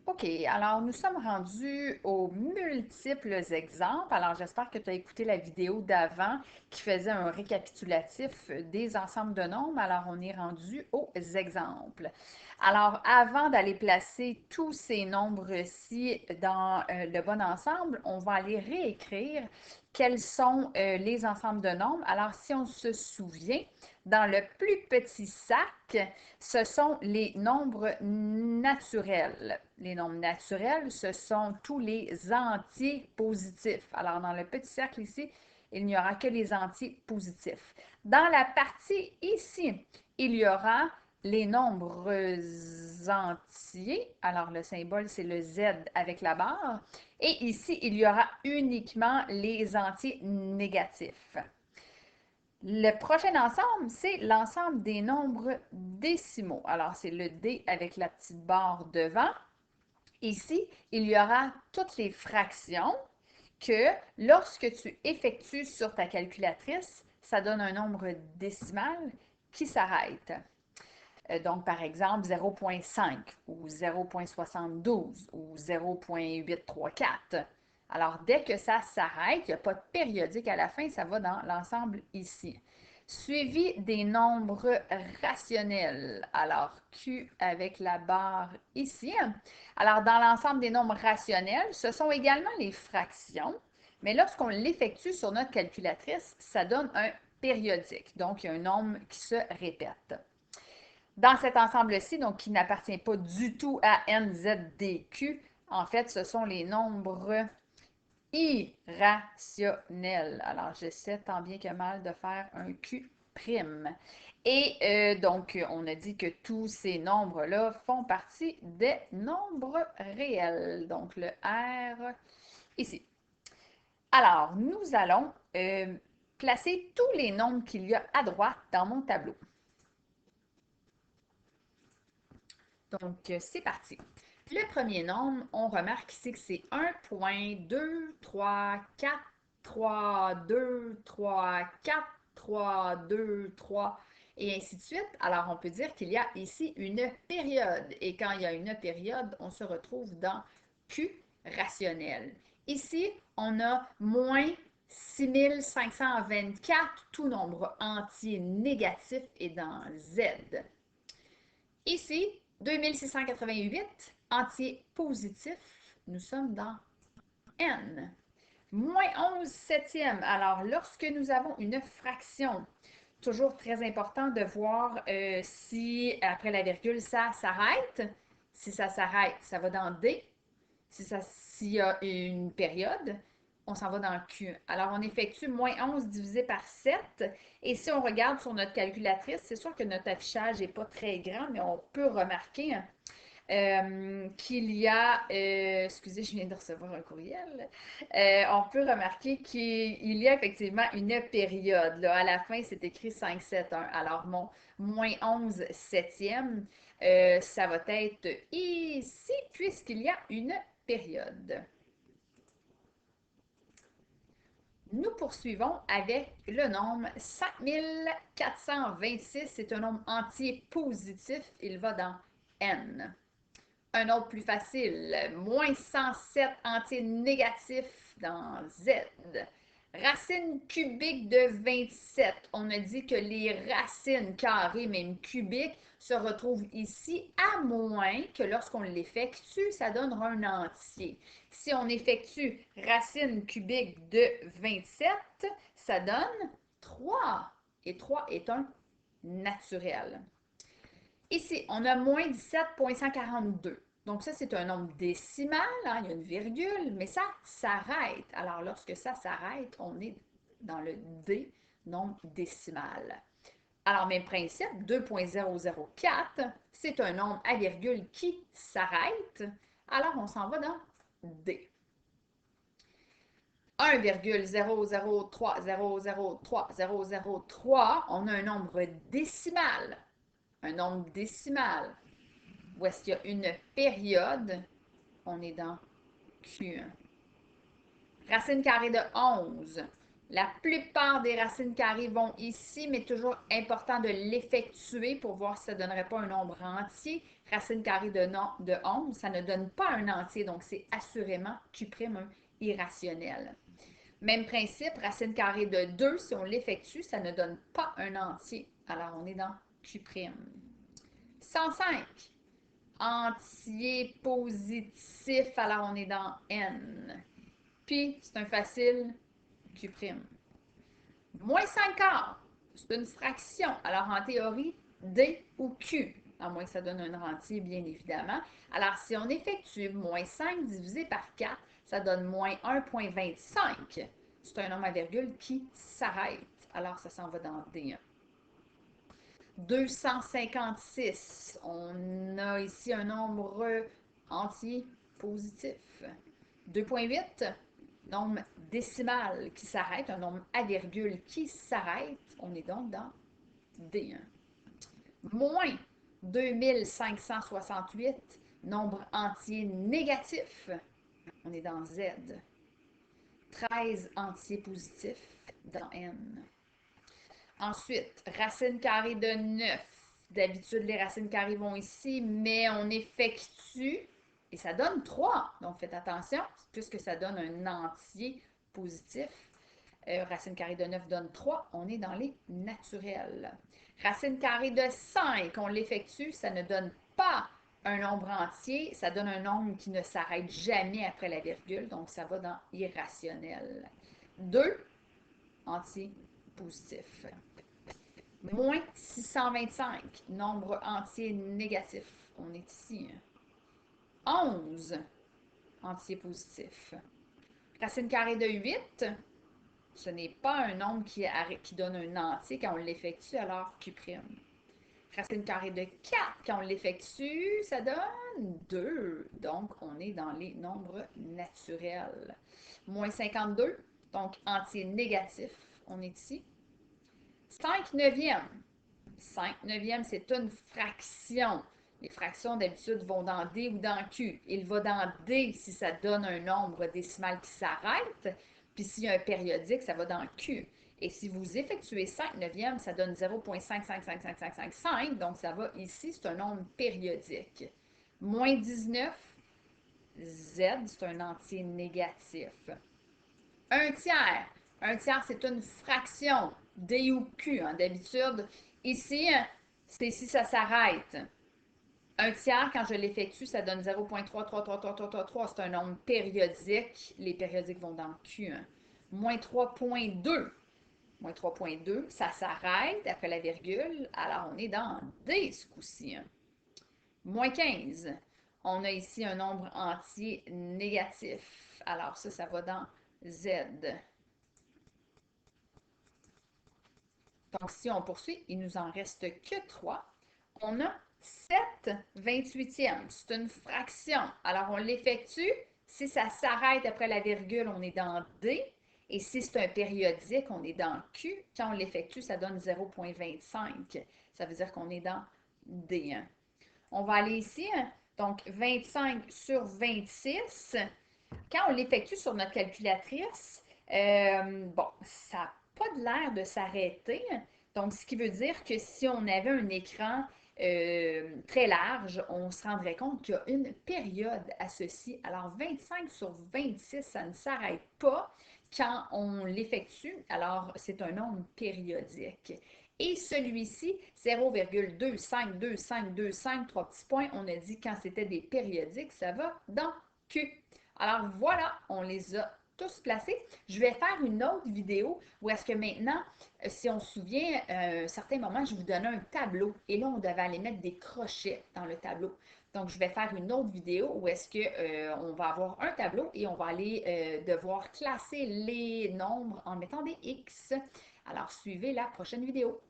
OK, alors nous sommes rendus aux multiples exemples. Alors j'espère que tu as écouté la vidéo d'avant qui faisait un récapitulatif des ensembles de nombres. Alors on est rendu aux exemples. Alors avant d'aller placer tous ces nombres-ci dans le bon ensemble, on va aller réécrire quels sont les ensembles de nombres. Alors si on se souvient, dans le plus petit sac, ce sont les nombres naturels. Les nombres naturels, ce sont tous les entiers positifs. Alors, dans le petit cercle ici, il n'y aura que les entiers positifs. Dans la partie ici, il y aura les nombres entiers. Alors, le symbole, c'est le Z avec la barre. Et ici, il y aura uniquement les entiers négatifs. Le prochain ensemble, c'est l'ensemble des nombres décimaux. Alors, c'est le D avec la petite barre devant. Ici, il y aura toutes les fractions que lorsque tu effectues sur ta calculatrice, ça donne un nombre décimal qui s'arrête. Donc, par exemple, 0,5 ou 0,72 ou 0,834. Alors, dès que ça s'arrête, il n'y a pas de périodique à la fin, ça va dans l'ensemble ici. Suivi des nombres rationnels. Alors, Q avec la barre ici. Alors, dans l'ensemble des nombres rationnels, ce sont également les fractions, mais lorsqu'on l'effectue sur notre calculatrice, ça donne un périodique. Donc, il y a un nombre qui se répète. Dans cet ensemble-ci, donc qui n'appartient pas du tout à NZDQ, en fait, ce sont les nombres irrationnels. Alors, j'essaie tant bien que mal de faire un Q prime. Et donc, on a dit que tous ces nombres-là font partie des nombres réels. Donc, le R ici. Alors, nous allons placer tous les nombres qu'il y a à droite dans mon tableau. Donc, c'est parti. Le premier nombre, on remarque ici que c'est 1,2, 3, 4, 3, 2, 3, 4, 3, 2, 3, et ainsi de suite. Alors, on peut dire qu'il y a ici une période. Et quand il y a une période, on se retrouve dans Q rationnel. Ici, on a moins 6524, tout nombre entier négatif est dans Z. Ici, 2688, entier positif, nous sommes dans N. Moins 11 septièmes. Alors, lorsque nous avons une fraction, toujours très important de voir si, après la virgule, ça s'arrête. Si ça s'arrête, ça va dans D. S'il y a une période, on s'en va dans Q. Alors, on effectue moins 11 divisé par 7. Et si on regarde sur notre calculatrice, c'est sûr que notre affichage n'est pas très grand, mais on peut remarquer qu'il y a, excusez, je viens de recevoir un courriel, on peut remarquer qu'il y a effectivement une période. Là. À la fin, c'est écrit 5, 7, 1. Alors, mon moins 11 septième, ça va être ici, puisqu'il y a une période. Nous poursuivons avec le nombre 5426. C'est un nombre entier positif. Il va dans N. Un autre plus facile, moins 107 entier négatif dans Z. Racine cubique de 27. On a dit que les racines carrées, même cubiques, se retrouvent ici, à moins que lorsqu'on l'effectue, ça donnera un entier. Si on effectue racine cubique de 27, ça donne 3. Et 3 est un naturel. Ici, on a moins 17,142. Donc ça, c'est un nombre décimal, hein, il y a une virgule, mais ça s'arrête. Alors, lorsque ça s'arrête, on est dans le D, nombre décimal. Alors, même principe, 2,004, c'est un nombre à virgule qui s'arrête. Alors, on s'en va dans D. 1,003003003, on a un nombre décimal. Un nombre décimal où est-ce qu'il y a une période, on est dans Q1. Racine carrée de 11, La plupart des racines carrées vont ici, mais toujours important de l'effectuer pour voir si ça ne donnerait pas un nombre entier. Racine carrée de 11, ça ne donne pas un entier, donc c'est assurément Q' irrationnel. Même principe, racine carrée de 2, si on l'effectue, ça ne donne pas un entier. Alors, on est dans Q'. 105, entier positif, alors on est dans N. Puis, c'est un facile Q'. Moins 5 quarts, c'est une fraction. Alors, en théorie, D ou Q, à moins que ça donne un entier, bien évidemment. Alors, si on effectue moins 5 divisé par 4, ça donne moins 1,25. C'est un nombre à virgule qui s'arrête. Alors, ça s'en va dans D1. 256, on a ici un nombre entier positif. 2,8, nombre décimal qui s'arrête, un nombre à virgule qui s'arrête. On est donc dans D1. Moins 2568, nombre entier négatif. On est dans Z. 13 entiers positifs dans N. Ensuite, racine carrée de 9. D'habitude, les racines carrées vont ici, mais on effectue et ça donne 3. Donc, faites attention, puisque ça donne un entier positif. Racine carrée de 9 donne 3. On est dans les naturels. Racine carrée de 5, on l'effectue, ça ne donne pas un nombre entier, ça donne un nombre qui ne s'arrête jamais après la virgule, donc ça va dans irrationnel. 2, entier positif. Moins 625, nombre entier négatif. On est ici. 11, entier positif. Racine carrée de 8, ce n'est pas un nombre qui donne un entier quand on l'effectue, alors Q'. Racine carrée de 4, quand on l'effectue, ça donne 2. Donc, on est dans les nombres naturels. Moins 52, donc entier négatif. On est ici. 5 neuvièmes. 5 neuvièmes, c'est une fraction. Les fractions, d'habitude, vont dans D ou dans Q. Il va dans D si ça donne un nombre décimal qui s'arrête. Puis s'il y a un périodique, ça va dans Q. Et si vous effectuez 5 neuvièmes, ça donne 0,555555. Donc, ça va ici, c'est un nombre périodique. Moins 19, Z, c'est un entier négatif. Un tiers. Un tiers, c'est une fraction. D ou Q, hein, d'habitude. Ici, c'est si ça s'arrête. Un tiers, quand je l'effectue, ça donne 0,3333333. C'est un nombre périodique. Les périodiques vont dans Q. Hein. Moins 3,2. Moins 3,2, ça s'arrête après la virgule. Alors, on est dans D ce coup-ci. Hein. Moins 15. On a ici un nombre entier négatif. Alors, ça va dans Z. Donc, si on poursuit, il nous en reste que 3. On a 7 28e. C'est une fraction. Alors, on l'effectue. Si ça s'arrête après la virgule, on est dans D. Et si c'est un périodique, on est dans Q. Quand on l'effectue, ça donne 0,25. Ça veut dire qu'on est dans D1. On va aller ici. Donc, 25 sur 26. Quand on l'effectue sur notre calculatrice, bon, ça n'a pas de l'air de s'arrêter. Donc, ce qui veut dire que si on avait un écran très large, on se rendrait compte qu'il y a une période à ceci. Alors, 25 sur 26, ça ne s'arrête pas quand on l'effectue. Alors, c'est un nombre périodique. Et celui-ci, 0,252525, 3 petits points, on a dit quand c'était des périodiques, ça va dans Q. Alors voilà, on les a tous placés. Je vais faire une autre vidéo où est-ce que maintenant, si on se souvient, à un certain moment, je vous donnais un tableau. Et là, on devait aller mettre des crochets dans le tableau. Donc, je vais faire une autre vidéo où est-ce que on va avoir un tableau et on va aller devoir classer les nombres en mettant des X. Alors, suivez la prochaine vidéo.